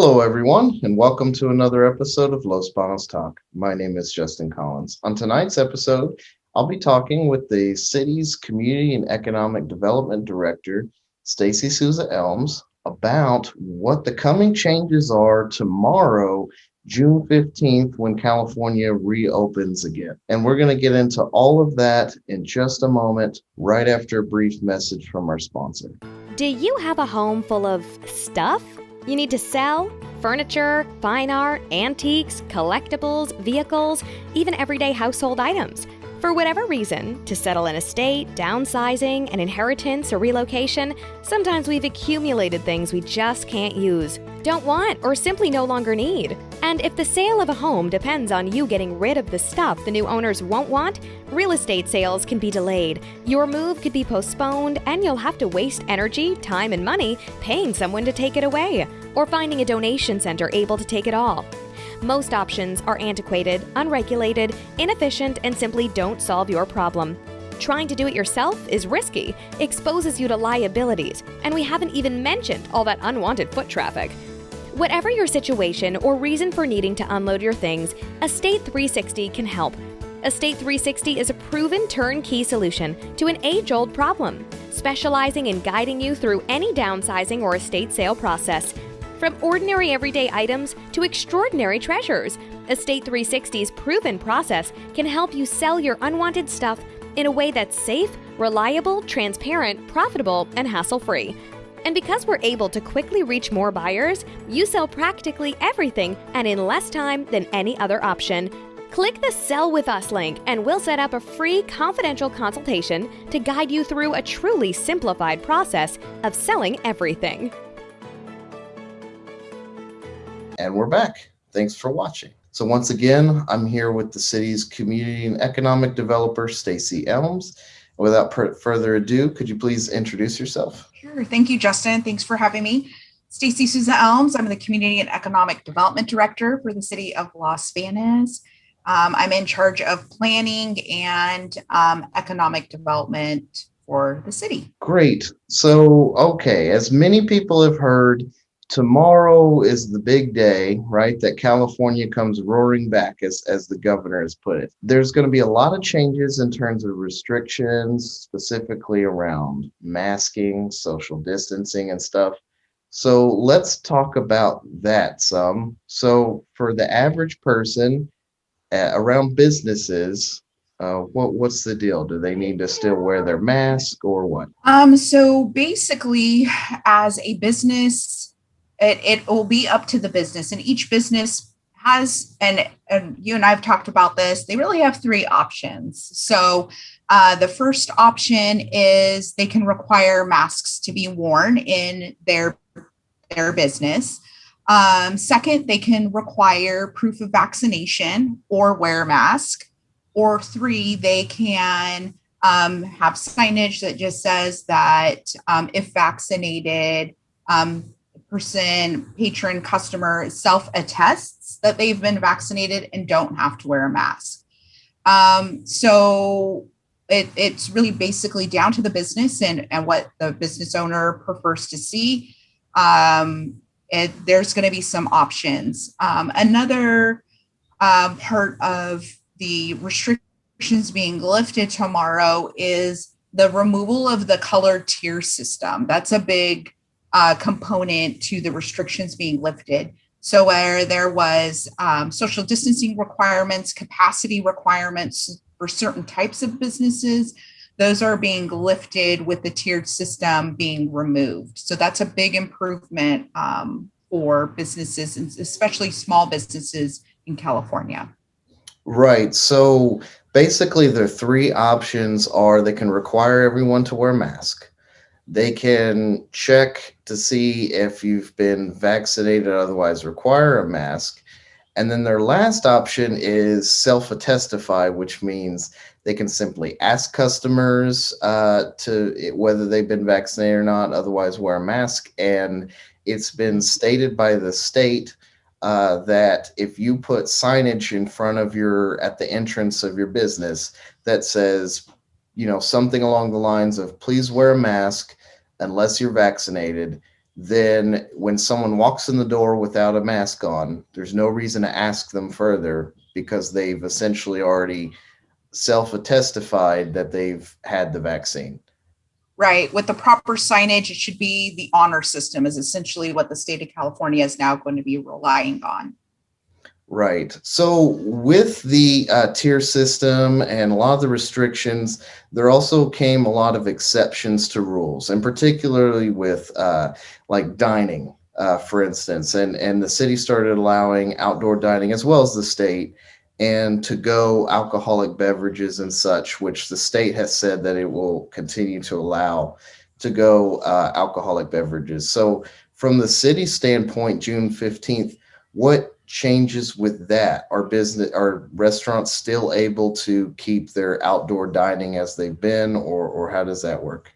Hello, everyone, and welcome to another episode of Los Banos Talk. My name is Justin Collins. On tonight's episode, I'll be talking with the city's Community and Economic Development Director, Stacy Souza Elms, about what the coming changes are tomorrow, June 15th, when California reopens again. And we're going to get into all of that in just a moment, right after a brief message from our sponsor. Do you have a home full of stuff you need to sell? Furniture, fine art, antiques, collectibles, vehicles, even everyday household items. For whatever reason, to settle an estate, downsizing, an inheritance, or relocation, sometimes we've accumulated things we just can't use, don't want, or simply no longer need. And if the sale of a home depends on you getting rid of the stuff the new owners won't want, real estate sales can be delayed. Your move could be postponed, and you'll have to waste energy, time, and money paying someone to take it away, or finding a donation center able to take it all. Most options are antiquated, unregulated, inefficient, and simply don't solve your problem. Trying to do it yourself is risky, exposes you to liabilities, and we haven't even mentioned all that unwanted foot traffic. Whatever your situation or reason for needing to unload your things, Estate 360 can help. Estate 360 is a proven turnkey solution to an age-old problem, specializing in guiding you through any downsizing or estate sale process. From ordinary everyday items to extraordinary treasures, Estate 360's proven process can help you sell your unwanted stuff in a way that's safe, reliable, transparent, profitable, and hassle-free. And because we're able to quickly reach more buyers, you sell practically everything and in less time than any other option. Click the Sell With Us link and we'll set up a free confidential consultation to guide you through a truly simplified process of selling everything. And we're back. Thanks for watching. So once again, I'm here with the city's community and economic developer, Stacy Elms. Without further ado, could you please introduce yourself? Sure. Thank you, Justin. Thanks for having me. Stacy Souza Elms. I'm the Community and Economic Development Director for the City of Los Banos. I'm in charge of planning and economic development for the city. Great. So, okay, as many people have heard, tomorrow is the big day, right? That California comes roaring back, as the governor has put it. There's going to be a lot of changes in terms of restrictions, specifically around masking, social distancing, and stuff. So let's talk about that some. So for the average person around businesses, what's the deal? Do they need to still wear their mask or what? So basically, as a business, it will be up to the business, and each business has, and you and I have talked about this, they really have three options. So the first option is they can require masks to be worn in their business. Second, they can require proof of vaccination or wear a mask. Or three, they can have signage that just says that if vaccinated, patron, customer self-attests that they've been vaccinated and don't have to wear a mask. So it's really basically down to the business and what the business owner prefers to see. There's going to be some options. Another part of the restrictions being lifted tomorrow is the removal of the colored tier system. That's a big component to the restrictions being lifted. So where there was social distancing requirements, capacity requirements for certain types of businesses, those are being lifted with the tiered system being removed. So that's a big improvement for businesses, and especially small businesses in California. Right. So basically, the three options are they can require everyone to wear a mask. They can check to see if you've been vaccinated, otherwise require a mask. And then their last option is self-attestify, which means they can simply ask customers whether they've been vaccinated or not, otherwise wear a mask. And it's been stated by the state that if you put signage in front of at the entrance of your business that says, something along the lines of please wear a mask unless you're vaccinated, then when someone walks in the door without a mask on, there's no reason to ask them further because they've essentially already self-testified that they've had the vaccine. Right. With the proper signage, it should be the honor system, is essentially what the state of California is now going to be relying on. Right. So with the tier system and a lot of the restrictions, there also came a lot of exceptions to rules, and particularly with like dining, for instance. And the city started allowing outdoor dining as well as the state, and to go alcoholic beverages and such, which the state has said that it will continue to allow to go alcoholic beverages. So from the city standpoint, June 15th, what changes with that? Are restaurants still able to keep their outdoor dining as they've been, or how does that work?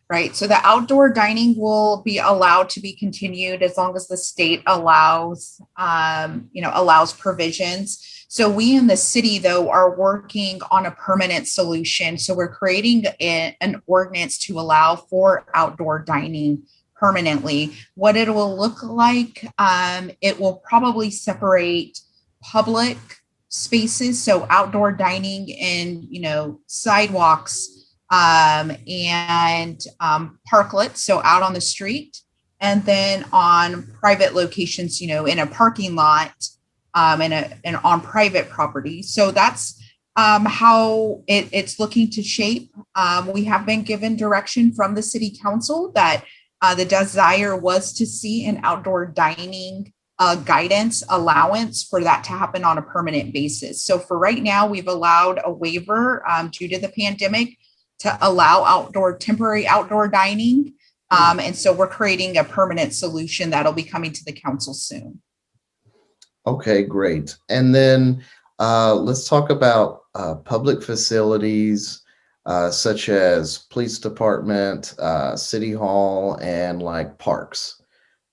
Right. So the outdoor dining will be allowed to be continued as long as the state allows, allows provisions. So we in the city, though, are working on a permanent solution. So we're creating an ordinance to allow for outdoor dining permanently. What it will look like, it will probably separate public spaces, so outdoor dining and sidewalks, and parklets, so out on the street, and then on private locations, in a parking lot, and on private property. So that's how it's looking to shape. We have been given direction from the city council that the desire was to see an outdoor dining guidance allowance for that to happen on a permanent basis. So for right now, we've allowed a waiver due to the pandemic to allow temporary outdoor dining. And so we're creating a permanent solution that'll be coming to the council soon. Okay, great. And then let's talk about public facilities such as police department, city hall, and like parks.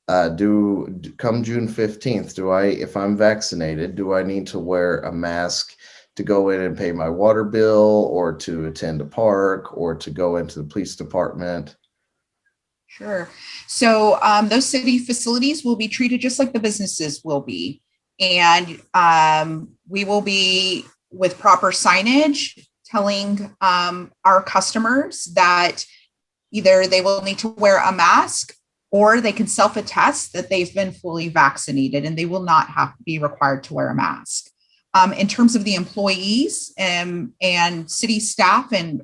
Come June 15th, if I'm vaccinated, do I need to wear a mask to go in and pay my water bill, or to attend a park, or to go into the police department? Sure. So those city facilities will be treated just like the businesses will be. And we will be with proper signage telling our customers that either they will need to wear a mask or they can self-attest that they've been fully vaccinated and they will not have to be required to wear a mask. In terms of the employees and city staff and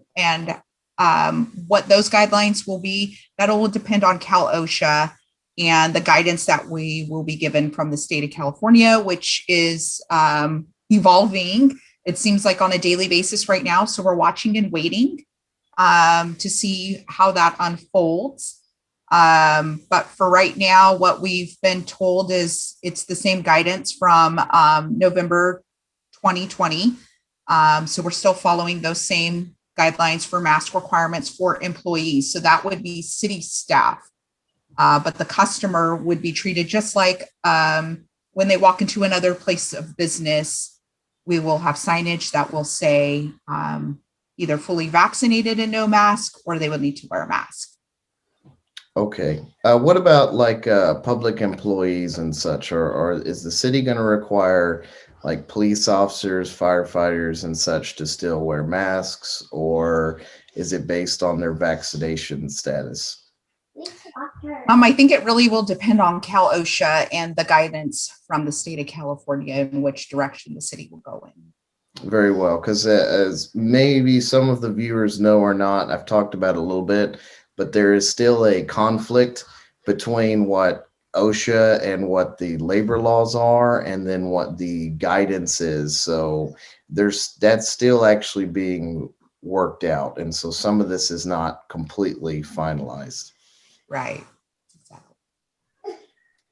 what those guidelines will be, that will depend on Cal OSHA and the guidance that we will be given from the state of California, which is evolving. It seems like on a daily basis right now. So we're watching and waiting to see how that unfolds. But for right now, what we've been told is it's the same guidance from November 2020. So we're still following those same guidelines for mask requirements for employees. So that would be city staff. But the customer would be treated just like when they walk into another place of business. We will have signage that will say either fully vaccinated and no mask, or they would need to wear a mask. Okay. What about like public employees and such? Or is the city going to require like police officers, firefighters, and such to still wear masks, or is it based on their vaccination status? I think it really will depend on Cal OSHA and the guidance from the state of California in which direction the city will go in. Very well, because as maybe some of the viewers know or not, I've talked about it a little bit, but there is still a conflict between what OSHA and what the labor laws are, and then what the guidance is. So that's still actually being worked out, and so some of this is not completely finalized. Right.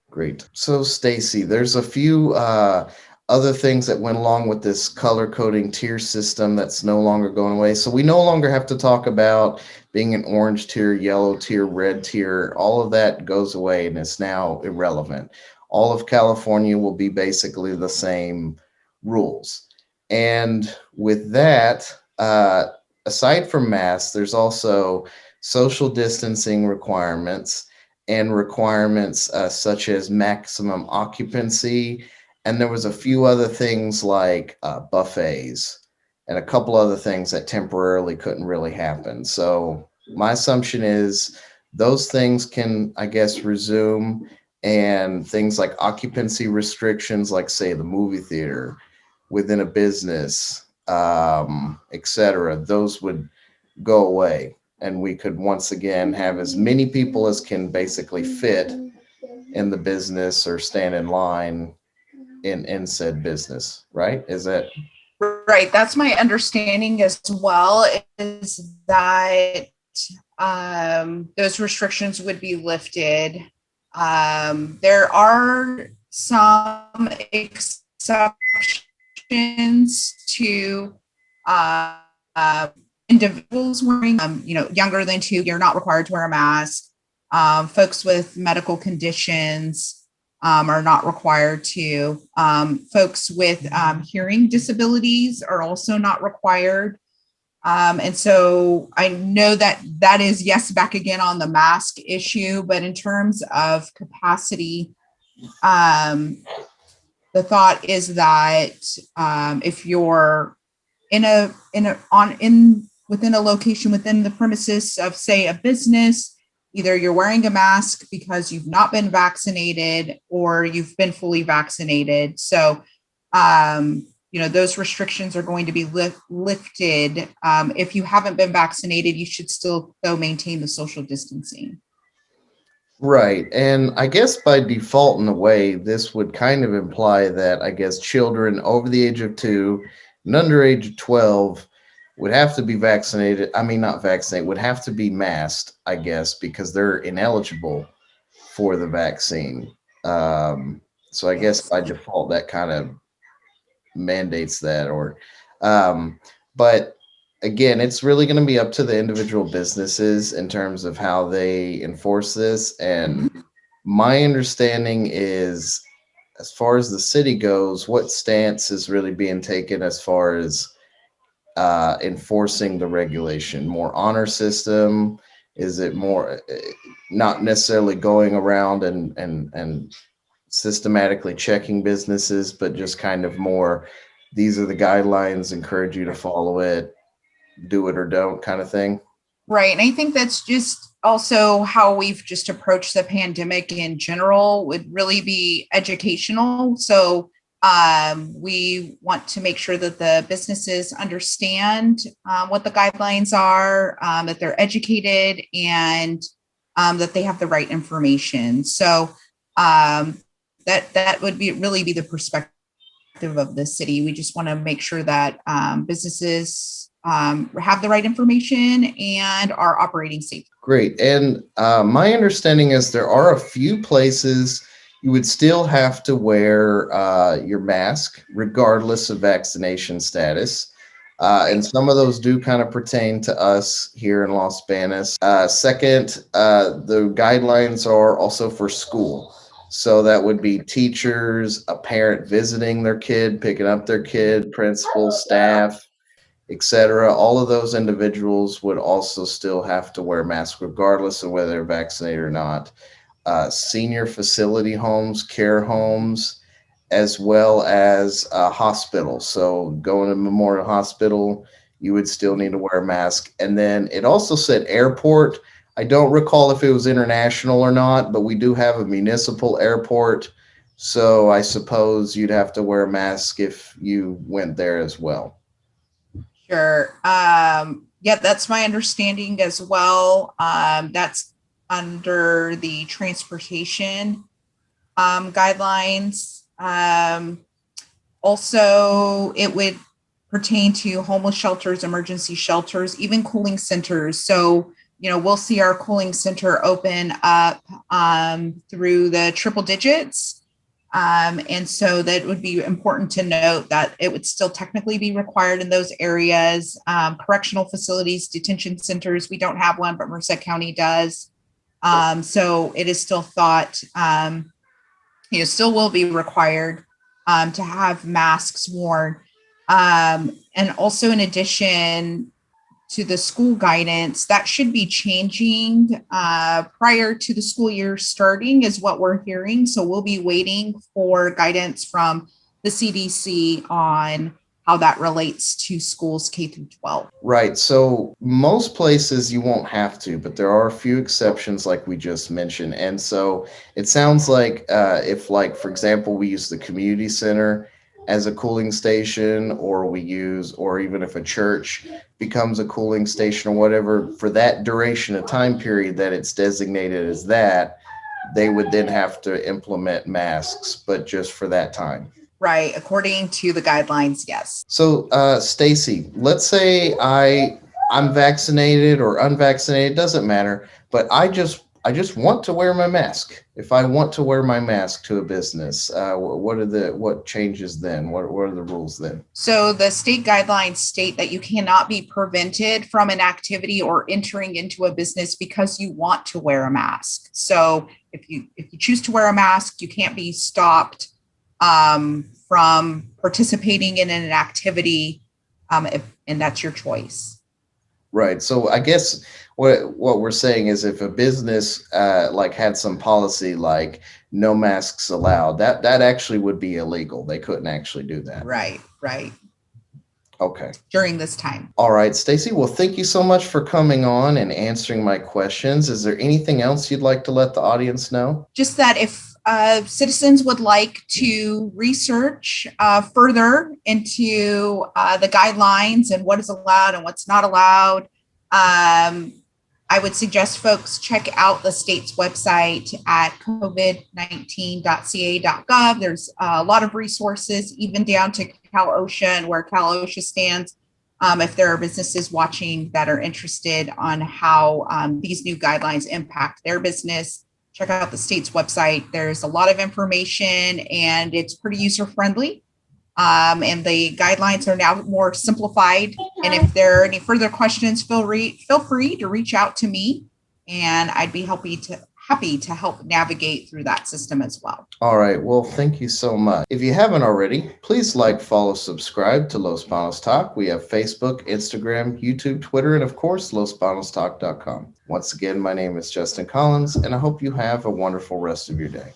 Great. So, Stacy, there's a few other things that went along with this color coding tier system that's no longer going away. So we no longer have to talk about being an orange tier, yellow tier, red tier. All of that goes away and it's now irrelevant. All of California will be basically the same rules. And with that, aside from masks, there's also social distancing requirements and requirements such as maximum occupancy. And there was a few other things like buffets and a couple other things that temporarily couldn't really happen. So my assumption is those things can, I guess, resume, and things like occupancy restrictions, like say the movie theater within a business, etc., those would go away, and we could once again have as many people as can basically fit in the business or stand in line in said business, right? Is that Right. That's my understanding as well, is that those restrictions would be lifted. There are some exceptions to uh, individuals wearing, younger than 2, you're not required to wear a mask. Folks with medical conditions are not required to. Folks with hearing disabilities are also not required. And so I know that that is, yes, back again on the mask issue, but in terms of capacity, the thought is that if you're within a location within the premises of, say, a business, either you're wearing a mask because you've not been vaccinated or you've been fully vaccinated. So those restrictions are going to be lifted. If you haven't been vaccinated, you should still, though, maintain the social distancing. right? And I guess by default, in a way, this would kind of imply that I guess children over the age of 2 and under age of 12 would have to be vaccinated. I mean, not vaccinated, would have to be masked, I guess, because they're ineligible for the vaccine. So I guess Yes. by default, that kind of mandates that, or um, but again, it's really going to be up to the individual businesses in terms of how they enforce this. And my understanding is, as far as the city goes, what stance is really being taken as far as enforcing the regulation? More honor system? Is it more not necessarily going around and systematically checking businesses, but just kind of more, these are the guidelines, encourage you to follow it, do it or don't kind of thing? Right. And I think that's just also how we've just approached the pandemic in general, would really be educational. So we want to make sure that the businesses understand what the guidelines are, that they're educated, and that they have the right information. So that would be really be the perspective of the city. We just want to make sure that businesses have the right information and are operating safely. Great. And my understanding is there are a few places you would still have to wear your mask regardless of vaccination status. And some of those do kind of pertain to us here in Los Banos. Second, the guidelines are also for school. So that would be teachers, a parent visiting their kid, picking up their kid, principal, staff, etc. All of those individuals would also still have to wear masks regardless of whether they're vaccinated or not. Senior facility homes, care homes, as well as hospitals. So going to Memorial Hospital, you would still need to wear a mask. And then it also said airport. I don't recall if it was international or not, but we do have a municipal airport. So I suppose you'd have to wear a mask if you went there as well. Sure. Yeah, that's my understanding as well. That's under the transportation guidelines. Also, it would pertain to homeless shelters, emergency shelters, even cooling centers. So, we'll see our cooling center open up through the triple digits. And so that would be important to note that it would still technically be required in those areas. Correctional facilities, detention centers, we don't have one, but Merced County does. So it is still thought, still will be required to have masks worn. And also, in addition, to the school guidance, that should be changing prior to the school year starting, is what we're hearing. So we'll be waiting for guidance from the CDC on how that relates to schools K through 12. Right. So most places you won't have to, but there are a few exceptions, like we just mentioned. And so it sounds like if, like, for example, we use the community center as a cooling station, or even if a church becomes a cooling station or whatever, for that duration of time period that it's designated as that, they would then have to implement masks, but just for that time. Right. According to the guidelines, yes. So, Stacy, let's say I'm vaccinated or unvaccinated, doesn't matter, but I just want to wear my mask. If I want to wear my mask to a business, what changes then? What are the rules then? So the state guidelines state that you cannot be prevented from an activity or entering into a business because you want to wear a mask. So if you choose to wear a mask, you can't be stopped from participating in an activity, and that's your choice. Right. So I guess what we're saying is, if a business like had some policy like no masks allowed, that actually would be illegal. They couldn't actually do that. Right. Okay. During this time. All right, Stacy. Well, thank you so much for coming on and answering my questions. Is there anything else you'd like to let the audience know? Just that if citizens would like to research further into the guidelines and what is allowed and what's not allowed, I would suggest folks check out the state's website at covid19.ca.gov. There's a lot of resources, even down to Cal OSHA and where Cal OSHA stands. If there are businesses watching that are interested on how these new guidelines impact their business, check out the state's website. There's a lot of information and it's pretty user-friendly. And the guidelines are now more simplified. And if there are any further questions, feel free to reach out to me, and I'd be happy to help navigate through that system as well. All right. Well, thank you so much. If you haven't already, please like, follow, subscribe to Los Banos Talk. We have Facebook, Instagram, YouTube, Twitter, and of course, losbanostalk.com. Once again, my name is Justin Collins, and I hope you have a wonderful rest of your day.